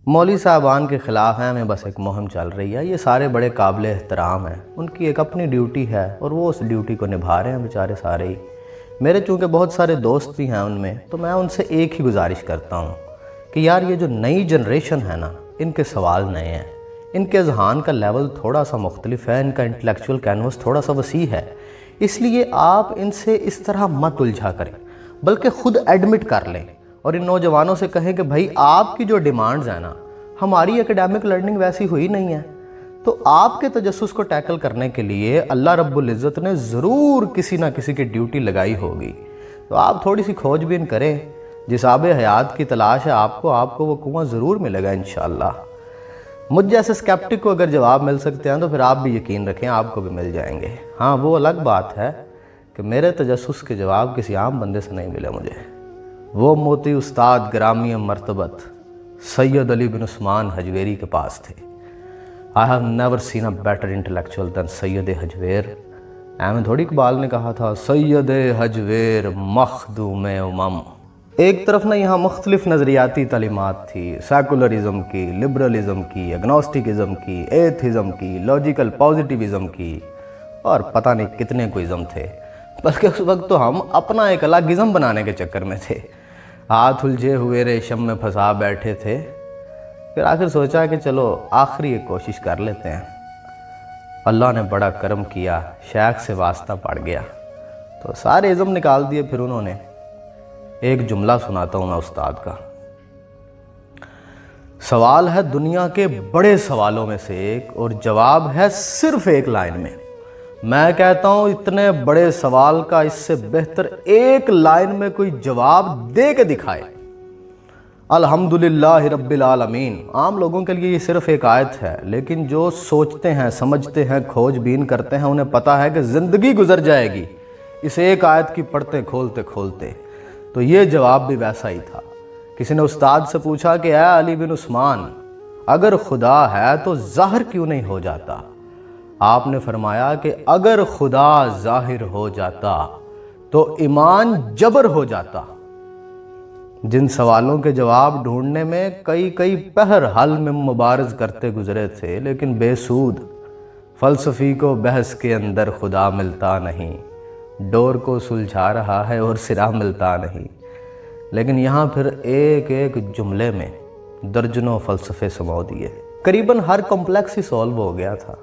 مولوی صاحبان کے خلاف ہیں، ہمیں بس ایک مہم چل رہی ہے۔ یہ سارے بڑے قابل احترام ہیں، ان کی ایک اپنی ڈیوٹی ہے اور وہ اس ڈیوٹی کو نبھا رہے ہیں بیچارے سارے ہی۔ میرے چونکہ بہت سارے دوست بھی ہیں ان میں، تو میں ان سے ایک ہی گزارش کرتا ہوں کہ یار یہ جو نئی جنریشن ہے نا، ان کے سوال نئے ہیں، ان کے اذہان کا لیول تھوڑا سا مختلف ہے، ان کا انٹلیکچول کینوس تھوڑا سا وسیع ہے، اس لیے آپ ان سے اس طرح مت الجھا کریں، بلکہ خود ایڈمٹ کر لیں اور ان نوجوانوں سے کہیں کہ بھائی آپ کی جو ڈیمانڈز ہیں نا، ہماری اکیڈیمک لرننگ ویسی ہوئی نہیں ہے، تو آپ کے تجسس کو ٹیکل کرنے کے لیے اللہ رب العزت نے ضرور کسی نہ کسی کی ڈیوٹی لگائی ہوگی۔ تو آپ تھوڑی سی کھوج بین کریں، جس آب حیات کی تلاش ہے آپ کو وہ کنواں ضرور ملے گا انشاءاللہ۔ مجھ جیسے اسکیپٹک کو اگر جواب مل سکتے ہیں تو پھر آپ بھی یقین رکھیں آپ کو بھی مل جائیں گے۔ ہاں وہ الگ بات ہے کہ میرے تجسس کے جواب کسی عام بندے سے نہیں ملے مجھے۔ وہ موتی استاد گرامی مرتبت سید علی بن عثمان حجویری کے پاس تھے۔ I have never seen a better intellectual than سید حجویر۔ احمد تھوڑی اقبال نے کہا تھا سید حجویر مخدوم امم۔ ایک طرف نہ یہاں مختلف نظریاتی تعلیمات تھی، سیکولرزم کی، لبرلزم کی، اگنوسٹکزم کی، ایتھزم کی، لاجیکل پازیٹیوزم کی، اور پتہ نہیں کتنے کوئی ازم تھے، بلکہ اس وقت تو ہم اپنا ایک الگ ازم بنانے کے چکر میں تھے، ہاتھ الجھے ہوئے ریشم میں پھنسا بیٹھے تھے۔ پھر آخر سوچا کہ چلو آخری ایک کوشش کر لیتے ہیں۔ اللہ نے بڑا کرم کیا، شیخ سے واسطہ پڑ گیا تو سارے ازم نکال دیے۔ پھر انہوں نے ایک جملہ سناتا ہوں میں استاد کا۔ سوال ہے دنیا کے بڑے سوالوں میں سے ایک اور جواب ہے صرف ایک لائن میں۔ میں کہتا ہوں اتنے بڑے سوال کا اس سے بہتر ایک لائن میں کوئی جواب دے کے دکھائے۔ الحمدللہ رب العالمین۔ عام لوگوں کے لیے یہ صرف ایک آیت ہے، لیکن جو سوچتے ہیں، سمجھتے ہیں، کھوج بین کرتے ہیں، انہیں پتہ ہے کہ زندگی گزر جائے گی اس ایک آیت کی پڑھتے کھولتے کھولتے۔ تو یہ جواب بھی ویسا ہی تھا۔ کسی نے استاد سے پوچھا کہ اے علی بن عثمان، اگر خدا ہے تو ظاہر کیوں نہیں ہو جاتا؟ آپ نے فرمایا کہ اگر خدا ظاہر ہو جاتا تو ایمان جبر ہو جاتا۔ جن سوالوں کے جواب ڈھونڈنے میں کئی پہر حل میں مبارز کرتے گزرے تھے، لیکن بے سود۔ فلسفی کو بحث کے اندر خدا ملتا نہیں، ڈور کو سلجھا رہا ہے اور سرا ملتا نہیں، لیکن یہاں پھر ایک ایک جملے میں درجنوں فلسفے سمو دیے۔ قریباً ہر کمپلیکس ہی سولو ہو گیا تھا۔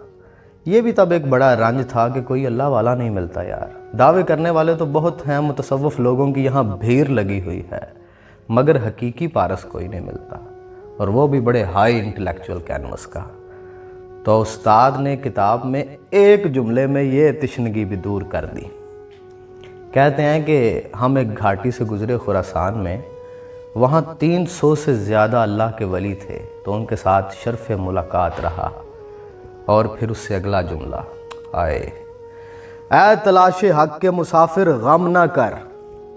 یہ بھی تب ایک بڑا رنج تھا کہ کوئی اللہ والا نہیں ملتا یار۔ دعوے کرنے والے تو بہت ہیں، متصوف لوگوں کی یہاں بھیڑ لگی ہوئی ہے، مگر حقیقی پارس کوئی نہیں ملتا، اور وہ بھی بڑے ہائی انٹلیکچول کینوس کا۔ تو استاد نے کتاب میں ایک جملے میں یہ تشنگی بھی دور کر دی۔ کہتے ہیں کہ ہم ایک گھاٹی سے گزرے خراسان میں، وہاں 300 سے زیادہ اللہ کے ولی تھے، تو ان کے ساتھ شرف ملاقات رہا۔ اور پھر اس سے اگلا جملہ آئے، اے تلاش حق کے مسافر غم نہ کر،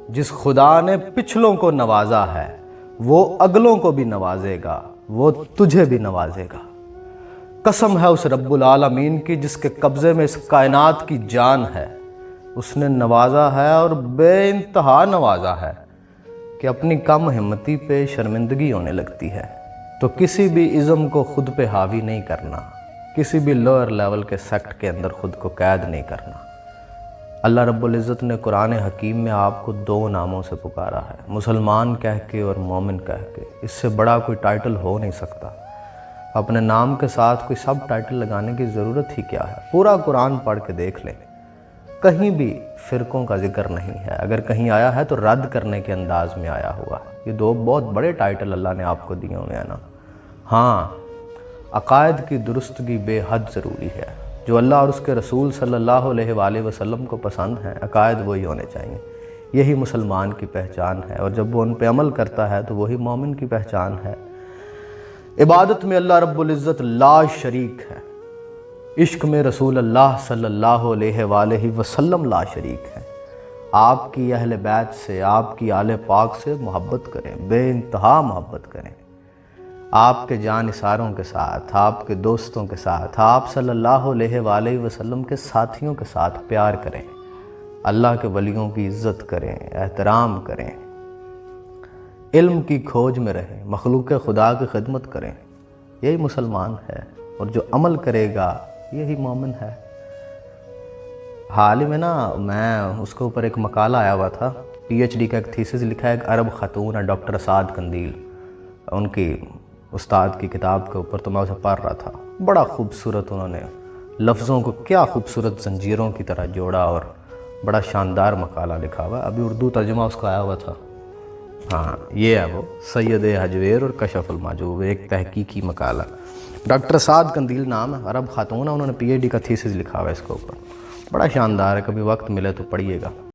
جس خدا نے پچھلوں کو نوازا ہے وہ اگلوں کو بھی نوازے گا، وہ تجھے بھی نوازے گا۔ قسم ہے اس رب العالمین کی جس کے قبضے میں اس کائنات کی جان ہے، اس نے نوازا ہے اور بے انتہا نوازا ہے کہ اپنی کم ہمتی پہ شرمندگی ہونے لگتی ہے۔ تو کسی بھی ازم کو خود پہ حاوی نہیں کرنا، کسی بھی لوئر لیول کے سیکٹ کے اندر خود کو قید نہیں کرنا۔ اللہ رب العزت نے قرآن حکیم میں آپ کو 2 ناموں سے پکارا ہے، مسلمان کہہ کے اور مومن کہہ کے۔ اس سے بڑا کوئی ٹائٹل ہو نہیں سکتا۔ اپنے نام کے ساتھ کوئی سب ٹائٹل لگانے کی ضرورت ہی کیا ہے؟ پورا قرآن پڑھ کے دیکھ لیں، کہیں بھی فرقوں کا ذکر نہیں ہے، اگر کہیں آیا ہے تو رد کرنے کے انداز میں آیا ہوا ہے۔ یہ 2 بہت بڑے ٹائٹل اللہ نے آپ کو دیے ہوئے ہیں نا۔ ہاں، عقائد کی درستگی بے حد ضروری ہے۔ جو اللہ اور اس کے رسول صلی اللہ علیہ وآلہ وسلم کو پسند ہیں، عقائد وہی ہونے چاہیے۔ یہی مسلمان کی پہچان ہے، اور جب وہ ان پہ عمل کرتا ہے تو وہی مومن کی پہچان ہے۔ عبادت میں اللہ رب العزت لا شریک ہے، عشق میں رسول اللہ صلی اللہ علیہ وآلہ وسلم لا شریک ہے۔ آپ کی اہل بیت سے، آپ کی آل پاک سے محبت کریں، بے انتہا محبت کریں۔ آپ کے جانثاروں کے ساتھ، آپ کے دوستوں کے ساتھ، آپ صلی اللہ علیہ وآلہ وسلم کے ساتھیوں کے ساتھ پیار کریں، اللہ کے ولیوں کی عزت کریں، احترام کریں۔ علم کی کھوج میں رہیں، مخلوق خدا کی خدمت کریں، یہی مسلمان ہے، اور جو عمل کرے گا یہی مومن ہے۔ حال ہی میں میں اس کے اوپر ایک مقالہ آیا ہوا تھا، پی ایچ ڈی کا ایک تھیسس لکھا ہے، ایک عرب خاتون ہے ڈاکٹر اسعد قندیل، ان کی استاد کی کتاب کے اوپر، تو میں اسے پڑھ رہا تھا۔ بڑا خوبصورت انہوں نے لفظوں کو کیا خوبصورت زنجیروں کی طرح جوڑا، اور بڑا شاندار مقالہ لکھا ہوا ہے، ابھی اردو ترجمہ اس کا آیا ہوا تھا۔ ہاں یہ ہے وہ سید حجویر اور کشف المحجوب، ایک تحقیقی مقالہ، ڈاکٹر اسعد قندیل نام ہے، عرب خاتون ہے، انہوں نے پی ایچ ڈی کا تھیسس لکھا ہوا ہے اس کے اوپر، بڑا شاندار ہے، کبھی وقت ملے تو پڑھیے گا۔